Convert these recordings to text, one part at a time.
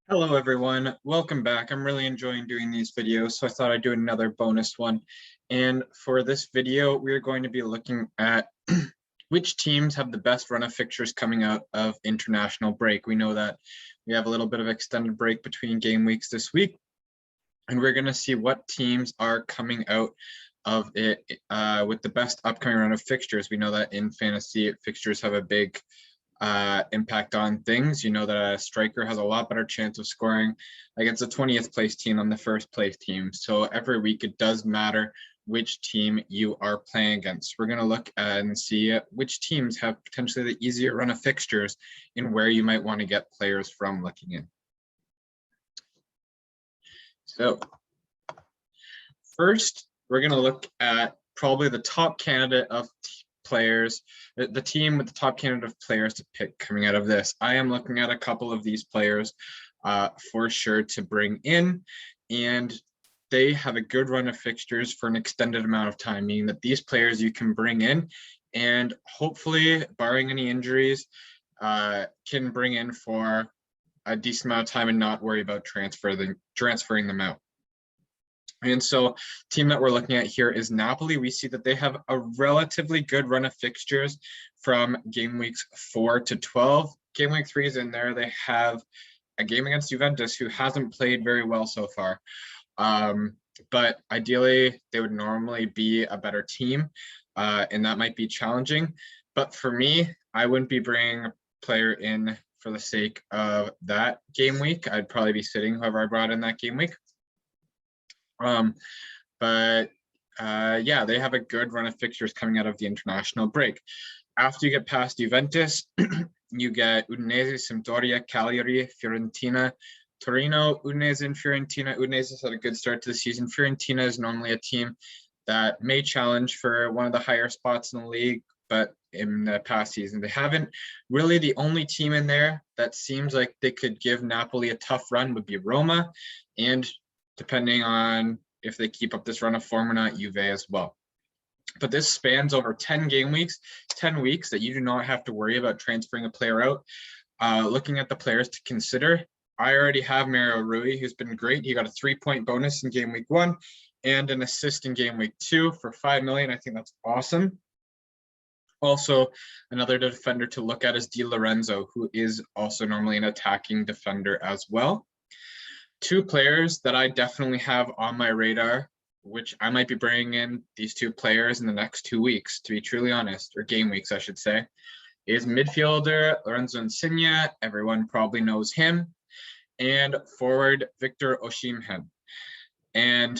Hello everyone, welcome back. I'm really enjoying doing these videos, so I thought I'd do another bonus one. And for this video, we're going to be looking at which teams have the best run of fixtures coming out of international break. We know that we have a little bit of extended break between game weeks this week, and we're going to see what teams are coming out of it with the best upcoming run of fixtures. We know that in fantasy, fixtures have a big impact on things. You know that a striker has a lot better chance of scoring against a 20th place team than the first place team. So every week it does matter which team you are playing against. We're going to look and see which teams have potentially the easier run of fixtures and where you might want to get players from looking in. So first, we're going to look at probably the top candidate of players, the team with the top candidate of players to pick coming out of this. I am looking at a couple of these players for sure to bring in, and they have a good run of fixtures for an extended amount of time, meaning that these players you can bring in and hopefully, barring any injuries, can bring in for a decent amount of time and not worry about transferring them out. And so team that we're looking at here is Napoli. We see that they have a relatively good run of fixtures from game weeks 4 to 12. Game week 3 is in there. They have a game against Juventus, who hasn't played very well so far. But ideally, they would normally be a better team, and that might be challenging. But for me, I wouldn't be bringing a player in for the sake of that game week. I'd probably be sitting whoever I brought in that game week. Yeah, they have a good run of fixtures coming out of the international break. After you get past Juventus, you get Udinese, Sampdoria, Cagliari, Fiorentina, Torino, Udinese, and Fiorentina. Udinese has had a good start to the season. Fiorentina is normally a team that may challenge for one of the higher spots in the league, but in the past season, they haven't. Really, the only team in there that seems like they could give Napoli a tough run would be Roma, and depending on if they keep up this run of form or not, Juve as well. But this spans over 10 game weeks, 10 weeks that you do not have to worry about transferring a player out. Looking at the players to consider, I already have Mario Rui, who's been great. He got a 3-point bonus in game week 1 and an assist in game week 2 for 5 million. I think that's awesome. Also, another defender to look at is Di Lorenzo, who is also normally an attacking defender as well. Two players that I definitely have on my radar, which I might be bringing in these two players in the next 2 weeks, to be truly honest, or game weeks, I should say, is midfielder Lorenzo Insigne. Everyone probably knows him. And forward Victor Osimhen. And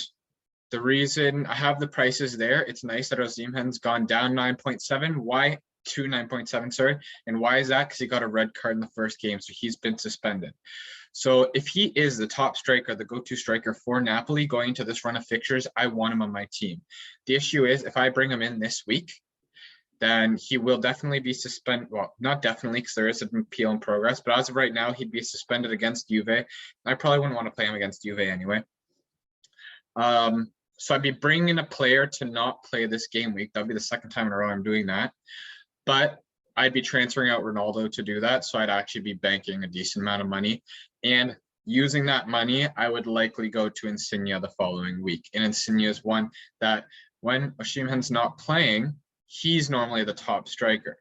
the reason I have the prices there, it's nice that Osimhen's gone down 9.7. Why? To 9.7, sorry. And why is that? Because he got a red card in the first game, so he's been suspended. So if he is the top striker, the go-to striker for Napoli going into this run of fixtures, I want him on my team. The issue is if I bring him in this week, then he will definitely be suspended. Well, not definitely, because there is an appeal in progress, but as of right now, he'd be suspended against Juve. I probably wouldn't want to play him against Juve anyway. So I'd be bringing in a player to not play this game week. That'd be the second time in a row I'm doing that. But I'd be transferring out Ronaldo to do that. So I'd actually be banking a decent amount of money. And using that money, I would likely go to Insigne the following week. And Insigne is one that when Osimhen's not playing, he's normally the top striker.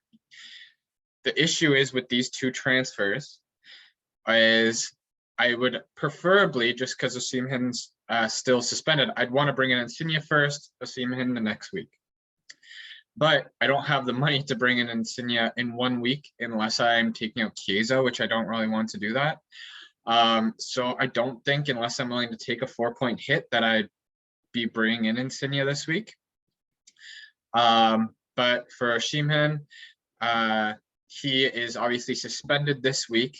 The issue is with these two transfers is I would preferably, just because Osimhen's still suspended, I'd want to bring in Insigne first, Osimhen the next week. But I don't have the money to bring in Insigne in 1 week unless I'm taking out Chiesa, which I don't really want to do that. So I don't think, unless I'm willing to take a 4-point hit, that I'd be bringing in Insigne this week. But for Osimhen, he is obviously suspended this week.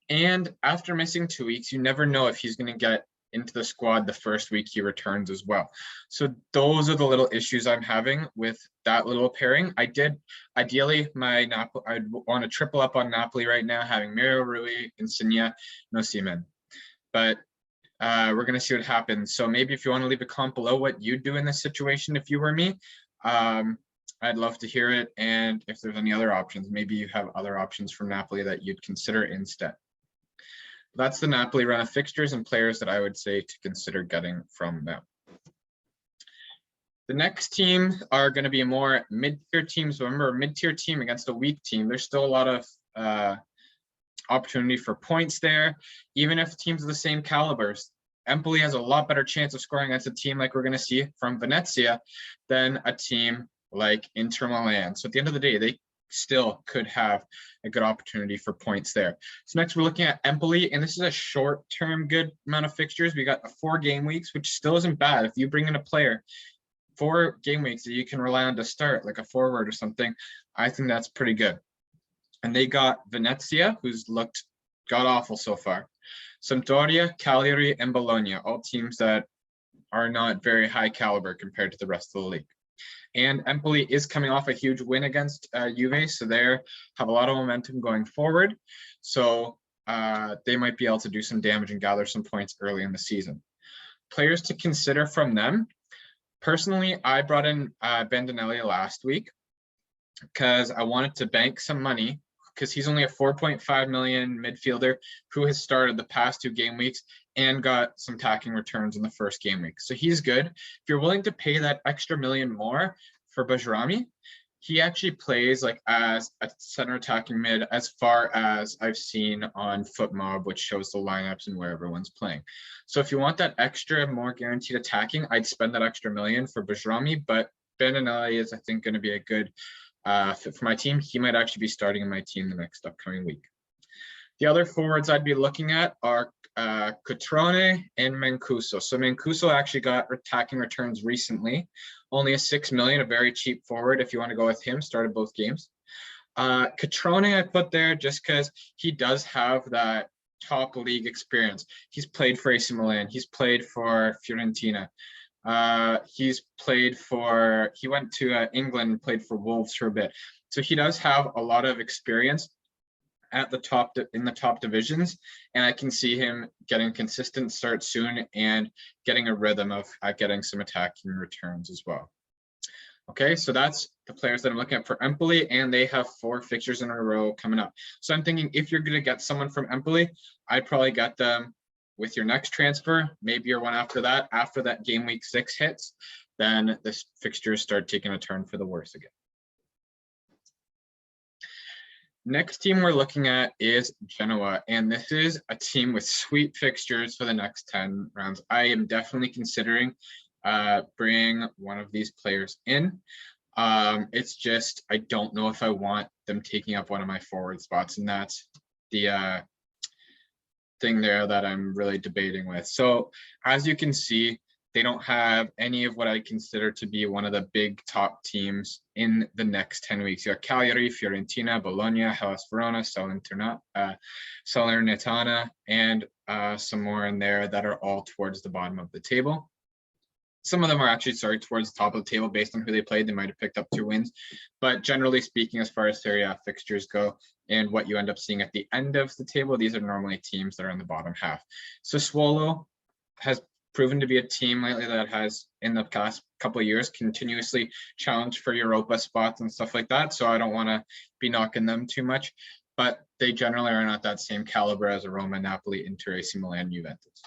And after missing 2 weeks, you never know if he's going to get into the squad the first week he returns as well. So those are the little issues I'm having with that little pairing. Ideally, I'd want to triple up on Napoli right now, having Mario Rui, Insigne, and Osimhen. But we're going to see what happens. So maybe if you want to leave a comment below what you'd do in this situation if you were me, I'd love to hear it. And if there's any other options, maybe you have other options from Napoli that you'd consider instead. That's the Napoli run of fixtures and players that I would say to consider getting from them. The next team are going to be more mid-tier teams. Remember, a mid-tier team against a weak team, there's still a lot of opportunity for points there, even if teams of the same calibers. Empoli has a lot better chance of scoring against a team like we're going to see from Venezia than a team like Inter Milan. So at the end of the day, they still could have a good opportunity for points there. So next we're looking at Empoli, and this is a short-term good amount of fixtures. We got 4 game weeks, which still isn't bad. If you bring in a player 4 game weeks that you can rely on to start, like a forward or something, I think that's pretty good. And they got Venezia, who's looked god-awful so far. Sampdoria, Cagliari, and Bologna, all teams that are not very high caliber compared to the rest of the league. And Empoli is coming off a huge win against Juve, so they have a lot of momentum going forward. So they might be able to do some damage and gather some points early in the season. Players to consider from them. Personally, I brought in Bandinelli last week because I wanted to bank some money, because he's only a 4.5 million midfielder who has started the past 2 game weeks and got some attacking returns in the first game week. So he's good. If you're willing to pay that extra million more for Bajrami, he actually plays like as a center attacking mid as far as I've seen on FootMob, which shows the lineups and where everyone's playing. So if you want that extra, more guaranteed attacking, I'd spend that extra million for Bajrami, but Bandinelli is, I think, going to be a good fit for my team. He might actually be starting in my team the next upcoming week. The other forwards I'd be looking at are Cutrone and Mancuso. So Mancuso actually got attacking returns recently, only a 6 million, a very cheap forward if you want to go with him, started both games. Cutrone I put there just because he does have that top league experience. He's played for AC Milan, he's played for Fiorentina. He went to England and played for Wolves for a bit. So he does have a lot of experience at the top, in the top divisions. And I can see him getting consistent start soon and getting a rhythm of getting some attacking returns as well. Okay, so that's the players that I'm looking at for Empoli, and they have 4 fixtures in a row coming up. So I'm thinking if you're going to get someone from Empoli, I'd probably get them with your next transfer, maybe your one after that game week 6 hits, then the fixtures start taking a turn for the worse again. Next team we're looking at is Genoa, and this is a team with sweet fixtures for the next 10 rounds. I am definitely considering bringing one of these players in. It's just, I don't know if I want them taking up one of my forward spots, and that's the thing there that I'm really debating with. So as you can see, they don't have any of what I consider to be one of the big top teams in the next 10 weeks. You got Cagliari, Fiorentina, Bologna, Hellas Verona, Salernitana, and some more in there that are all towards the bottom of the table. Some of them are actually, towards the top of the table based on who they played. They might have picked up 2 wins. But generally speaking, as far as Serie A fixtures go and what you end up seeing at the end of the table, these are normally teams that are in the bottom half. Sassuolo has proven to be a team lately that has, in the past couple of years, continuously challenged for Europa spots and stuff like that. So I don't want to be knocking them too much. But they generally are not that same caliber as a Roma, Napoli, Inter, AC Milan, Juventus.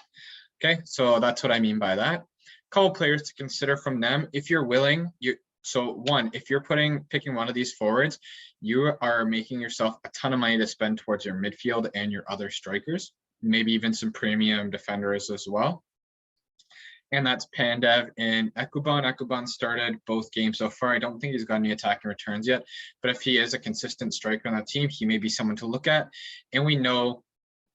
Okay, so that's what I mean by that. Couple players to consider from them if you're willing. If you're picking one of these forwards, you are making yourself a ton of money to spend towards your midfield and your other strikers, maybe even some premium defenders as well. And that's Pandev and Ekuban. Ekuban started both games so far. I don't think he's got any attacking returns yet, but if he is a consistent striker on that team, he may be someone to look at. And we know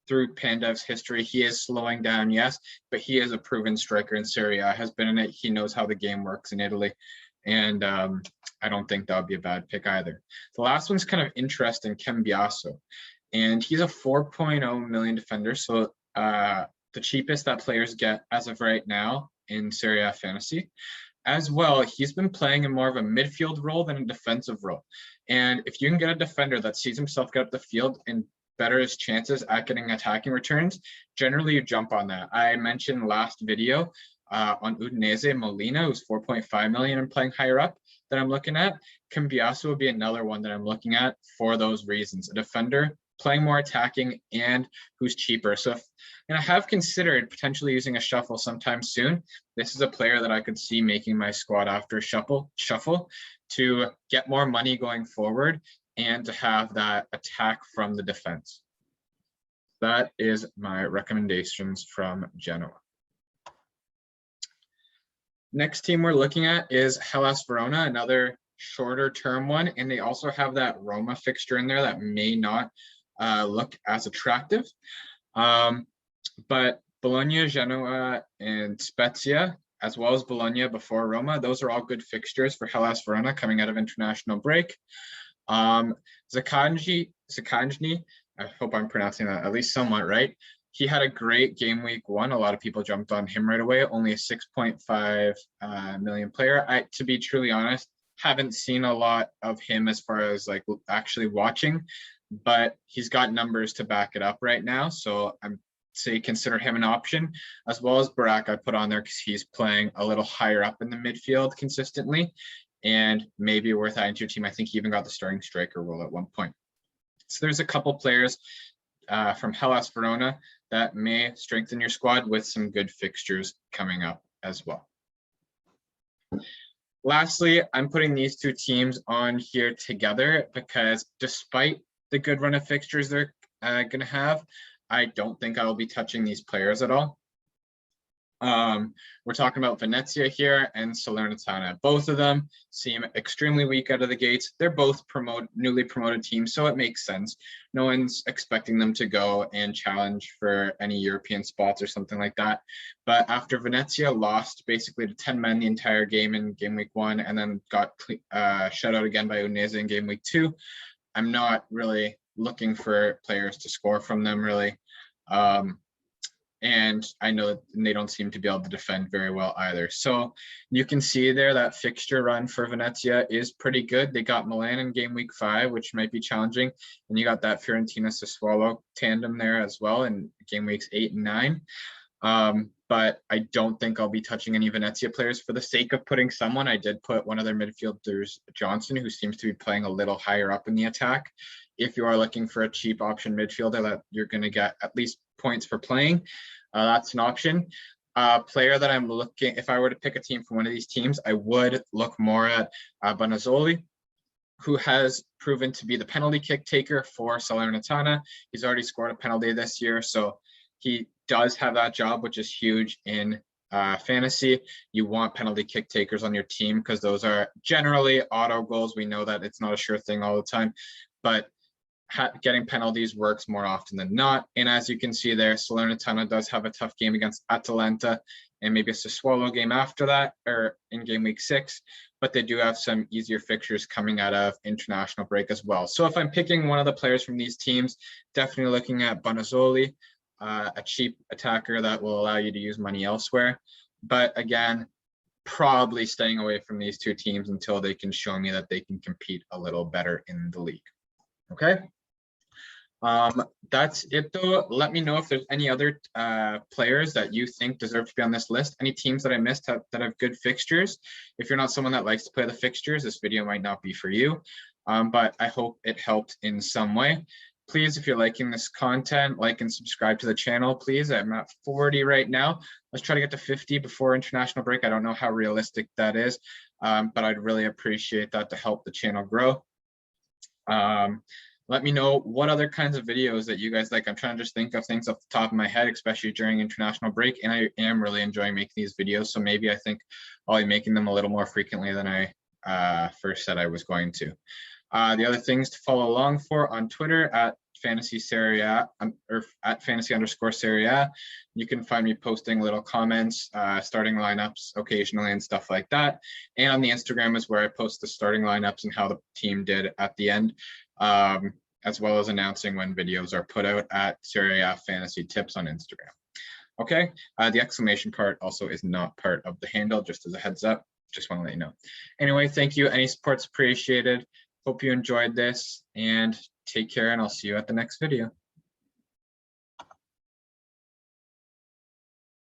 through Pandev's history, he is slowing down, yes, but he is a proven striker in Serie A, has been in it. He knows how the game works in Italy. And I don't think that would be a bad pick either. The last one's kind of interesting, Cambiaso. And he's a 4.0 million defender. So the cheapest that players get as of right now in Serie A fantasy. As well, he's been playing in more of a midfield role than a defensive role. And if you can get a defender that sees himself get up the field and better his chances at getting attacking returns, generally you jump on that. I mentioned last video on Udinese, Molina, who's 4.5 million and playing higher up that I'm looking at. Cambiaso would be another one that I'm looking at for those reasons. A defender playing more attacking, and who's cheaper. So and I have considered potentially using a shuffle sometime soon. This is a player that I could see making my squad after shuffle to get more money going forward and to have that attack from the defense. That is my recommendations from Genoa. Next team we're looking at is Hellas Verona, another shorter term one, and they also have that Roma fixture in there that may not look as attractive. But Bologna, Genoa, and Spezia, as well as Bologna before Roma, those are all good fixtures for Hellas Verona coming out of international break. Zakanji, I hope I'm pronouncing that at least somewhat right. He had a great game week 1. A lot of people jumped on him right away. Only a 6.5 million player. To be truly honest, haven't seen a lot of him as far as like actually watching, but he's got numbers to back it up right now. So I'm say consider him an option, as well as Barak I put on there because he's playing a little higher up in the midfield consistently and maybe worth adding to your team. I think he even got the starting striker role at one point. So there's a couple players from Hellas Verona that may strengthen your squad with some good fixtures coming up as well. Lastly, I'm putting these two teams on here together because despite the good run of fixtures they're going to have, I don't think I will be touching these players at all. We're talking about Venezia here and Salernitana. Both of them seem extremely weak out of the gates. They're both newly promoted teams, so it makes sense. No one's expecting them to go and challenge for any European spots or something like that. But after Venezia lost basically to 10 men the entire game in game week 1 and then got shut out again by Udinese in game week 2, I'm not really looking for players to score from them really. And I know they don't seem to be able to defend very well either. So you can see there that fixture run for Venezia is pretty good. They got Milan in game week 5, which might be challenging. And you got that Fiorentina-Sassuolo tandem there as well in game weeks 8 and 9. But I don't think I'll be touching any Venezia players for the sake of putting someone. I did put one of their midfielders, Johnson, who seems to be playing a little higher up in the attack. If you are looking for a cheap option midfielder that you're going to get at least points for playing, that's an option. Player that I'm looking, if I were to pick a team from one of these teams, I would look more at Bonazzoli, who has proven to be the penalty kick taker for Salernitana. He's already scored a penalty this year, so he does have that job, which is huge in fantasy. You want penalty kick takers on your team because those are generally auto goals. We know that it's not a sure thing all the time, but getting penalties works more often than not. And as you can see there, Salernitana does have a tough game against Atalanta and maybe a Sassuolo game after that, or in game week 6, but they do have some easier fixtures coming out of international break as well. So if I'm picking one of the players from these teams, definitely looking at Bonazzoli, a cheap attacker that will allow you to use money elsewhere. But again, probably staying away from these two teams until they can show me that they can compete a little better in the league. Okay. That's it though. Let me know if there's any other players that you think deserve to be on this list. Any teams that I missed that have good fixtures. If you're not someone that likes to play the fixtures, this video might not be for you. But I hope it helped in some way. Please, if you're liking this content, like and subscribe to the channel, please. I'm at 40 right now. Let's try to get to 50 before international break. I don't know how realistic that is, but I'd really appreciate that to help the channel grow. Let me know what other kinds of videos that you guys like. I'm trying to just think of things off the top of my head, especially during international break, and I am really enjoying making these videos, so maybe I think I'll be making them a little more frequently than I first said I was going to. The other things to follow along for on Twitter at Fantasy Serie or at fantasy_Serie. You can find me posting little comments, starting lineups occasionally and stuff like that. And on the Instagram is where I post the starting lineups and how the team did at the end, as well as announcing when videos are put out at Serie Fantasy Tips on Instagram. Okay, the exclamation part also is not part of the handle, just as a heads up. Just want to let you know. Anyway, thank you. Any support's appreciated. Hope you enjoyed this and take care, and I'll see you at the next video.